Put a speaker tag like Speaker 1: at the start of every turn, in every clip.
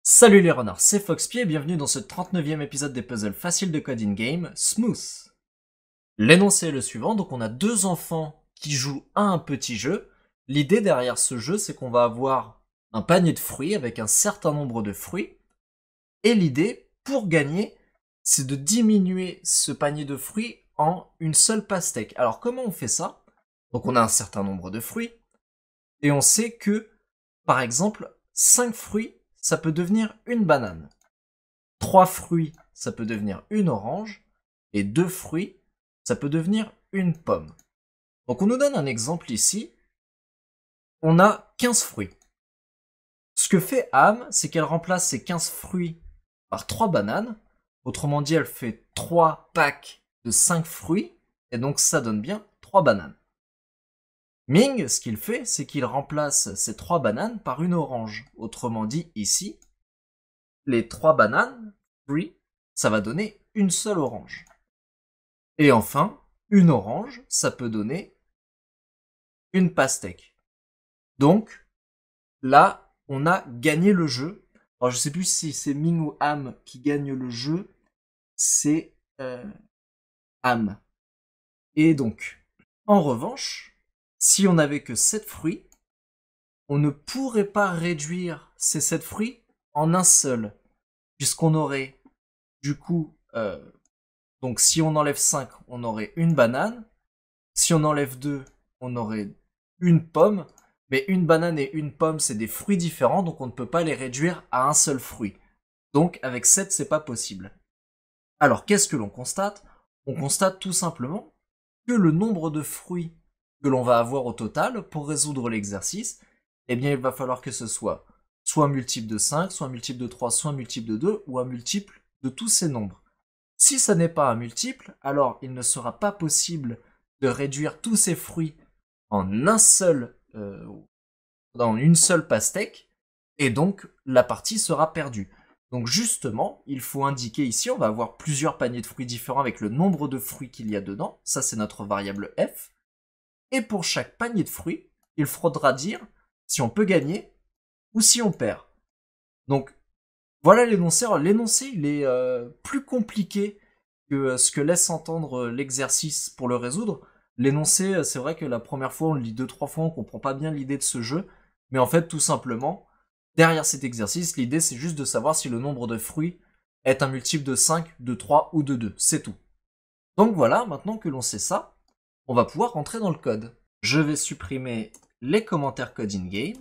Speaker 1: Salut les renards, c'est Foxpie et bienvenue dans ce 39e épisode des puzzles faciles de Code in Game, Smooth. L'énoncé est le suivant, donc on a deux enfants qui jouent à un petit jeu. L'idée derrière ce jeu, c'est qu'on va avoir un panier de fruits avec un certain nombre de fruits. Et l'idée, pour gagner, c'est de diminuer ce panier de fruits en une seule pastèque. Alors comment on fait ça? Donc on a un certain nombre de fruits, et on sait que, par exemple, 5 fruits, ça peut devenir une banane. 3 fruits, ça peut devenir une orange. Et 2 fruits, ça peut devenir une pomme. Donc on nous donne un exemple ici. On a 15 fruits. Ce que fait Am, c'est qu'elle remplace ces 15 fruits par 3 bananes. Autrement dit, elle fait 3 packs de 5 fruits. Et donc ça donne bien 3 bananes. Ming, ce qu'il fait, c'est qu'il remplace ces 3 bananes par une orange. Autrement dit, ici, les 3 bananes, fruits, ça va donner une seule orange. Et enfin, une orange, ça peut donner une pastèque. Donc, là, on a gagné le jeu. Alors, je sais plus si c'est Ming ou Am qui gagne le jeu. C'est Am. Et donc, en revanche, si on n'avait que 7 fruits, on ne pourrait pas réduire ces 7 fruits en un seul. Puisqu'on aurait, du coup, donc si on enlève 5, on aurait une banane. Si on enlève 2, on aurait une pomme. Mais une banane et une pomme, c'est des fruits différents, donc on ne peut pas les réduire à un seul fruit. Donc avec 7, c'est pas possible. Alors qu'est-ce que l'on constate? On constate tout simplement que le nombre de fruits que l'on va avoir au total pour résoudre l'exercice, eh bien il va falloir que ce soit un multiple de 5, soit un multiple de 3, soit un multiple de 2, ou un multiple de tous ces nombres. Si ça n'est pas un multiple, alors il ne sera pas possible de réduire tous ces fruits en un seul, dans une seule pastèque, et donc la partie sera perdue. Donc justement, il faut indiquer ici, on va avoir plusieurs paniers de fruits différents avec le nombre de fruits qu'il y a dedans, ça c'est notre variable f, et pour chaque panier de fruits, il faudra dire si on peut gagner ou si on perd. Donc voilà l'énoncé. Alors, l'énoncé, il est plus compliqué que ce que laisse entendre l'exercice pour le résoudre. L'énoncé, c'est vrai que la première fois, on le lit 2-3 fois, on comprend pas bien l'idée de ce jeu. Mais en fait, tout simplement, derrière cet exercice, l'idée, c'est juste de savoir si le nombre de fruits est un multiple de 5, de 3 ou de 2. C'est tout. Donc voilà, maintenant que l'on sait ça, on va pouvoir rentrer dans le code. Je vais supprimer les commentaires code in-game.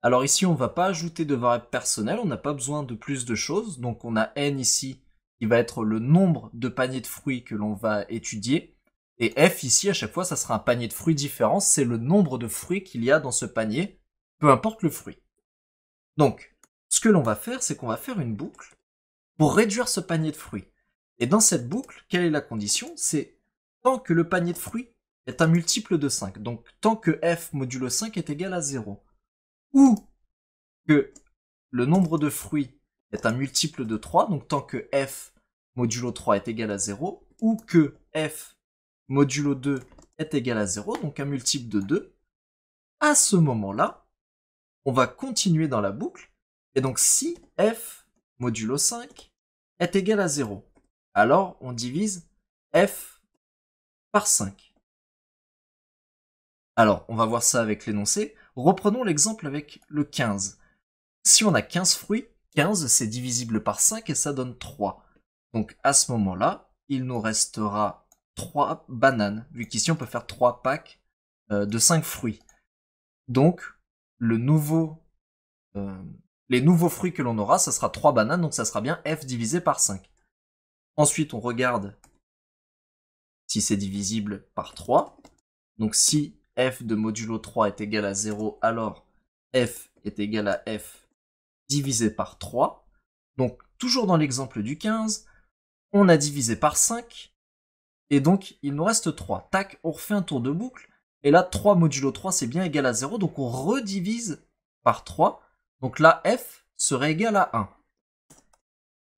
Speaker 1: Alors ici, on ne va pas ajouter de variable personnelle, on n'a pas besoin de plus de choses. Donc on a n ici, qui va être le nombre de paniers de fruits que l'on va étudier. Et f ici, à chaque fois, ça sera un panier de fruits différent, c'est le nombre de fruits qu'il y a dans ce panier, peu importe le fruit. Donc, ce que l'on va faire, c'est qu'on va faire une boucle pour réduire ce panier de fruits. Et dans cette boucle, quelle est la condition? C'est tant que le panier de fruits est un multiple de 5. Donc tant que f modulo 5 est égal à 0. Ou que le nombre de fruits est un multiple de 3. Donc tant que f modulo 3 est égal à 0. Ou que f modulo 2 est égal à 0. Donc un multiple de 2. À ce moment-là, on va continuer dans la boucle. Et donc si f modulo 5 est égal à 0, alors on divise f par 5. Alors, on va voir ça avec l'énoncé. Reprenons l'exemple avec le 15. Si on a 15 fruits, 15 c'est divisible par 5 et ça donne 3. Donc à ce moment-là, il nous restera 3 bananes, vu qu'ici on peut faire 3 packs de 5 fruits. Donc, les nouveaux fruits que l'on aura, ça sera 3 bananes, donc ça sera bien f divisé par 5. Ensuite, on regarde si c'est divisible par 3. Donc si f de modulo 3 est égal à 0, alors f est égal à f divisé par 3. Donc toujours dans l'exemple du 15, on a divisé par 5, et donc il nous reste 3. Tac, on refait un tour de boucle, et là 3 modulo 3 c'est bien égal à 0, donc on redivise par 3. Donc là f serait égal à 1.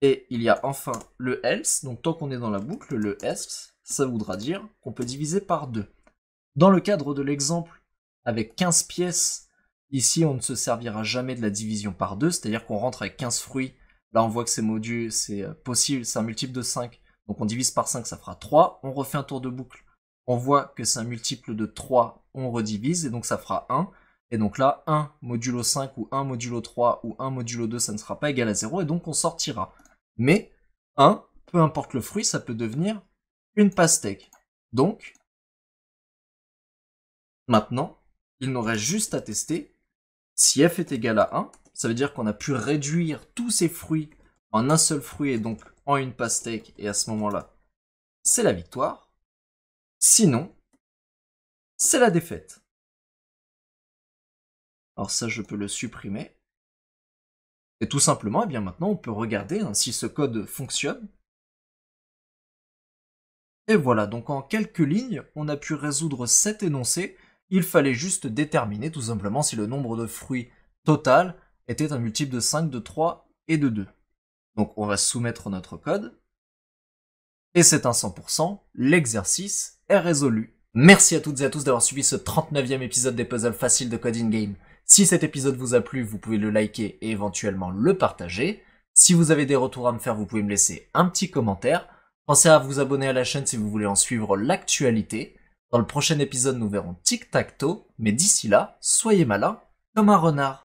Speaker 1: Et il y a enfin le else, donc tant qu'on est dans la boucle, le else, ça voudra dire qu'on peut diviser par 2. Dans le cadre de l'exemple avec 15 pièces Ici, on ne se servira jamais de la division par 2, c'est-à-dire qu'on rentre avec 15 fruits. Là, on voit que c'est possible, c'est un multiple de 5. Donc on divise par 5, ça fera 3. On refait un tour de boucle. On voit que c'est un multiple de 3, on redivise, et donc ça fera 1. Et donc là, 1 modulo 5 ou 1 modulo 3 ou 1 modulo 2, ça ne sera pas égal à 0, et donc on sortira. Mais 1, peu importe le fruit, ça peut devenir une pastèque. Donc, maintenant, il nous reste juste à tester. Si f est égal à 1, ça veut dire qu'on a pu réduire tous ces fruits en un seul fruit et donc en une pastèque, et à ce moment-là, c'est la victoire. Sinon, c'est la défaite. Alors ça, je peux le supprimer. Et tout simplement, eh bien maintenant, on peut regarder si ce code fonctionne. Et voilà, donc en quelques lignes, on a pu résoudre cet énoncé. Il fallait juste déterminer tout simplement si le nombre de fruits total était un multiple de 5, de 3 et de 2. Donc on va soumettre notre code. Et c'est un 100%, l'exercice est résolu. Merci à toutes et à tous d'avoir suivi ce 39e épisode des puzzles faciles de Coding Game. Si cet épisode vous a plu, vous pouvez le liker et éventuellement le partager. Si vous avez des retours à me faire, vous pouvez me laisser un petit commentaire. Pensez à vous abonner à la chaîne si vous voulez en suivre l'actualité. Dans le prochain épisode, nous verrons Tic Tac Toe, mais d'ici là, soyez malins comme un renard.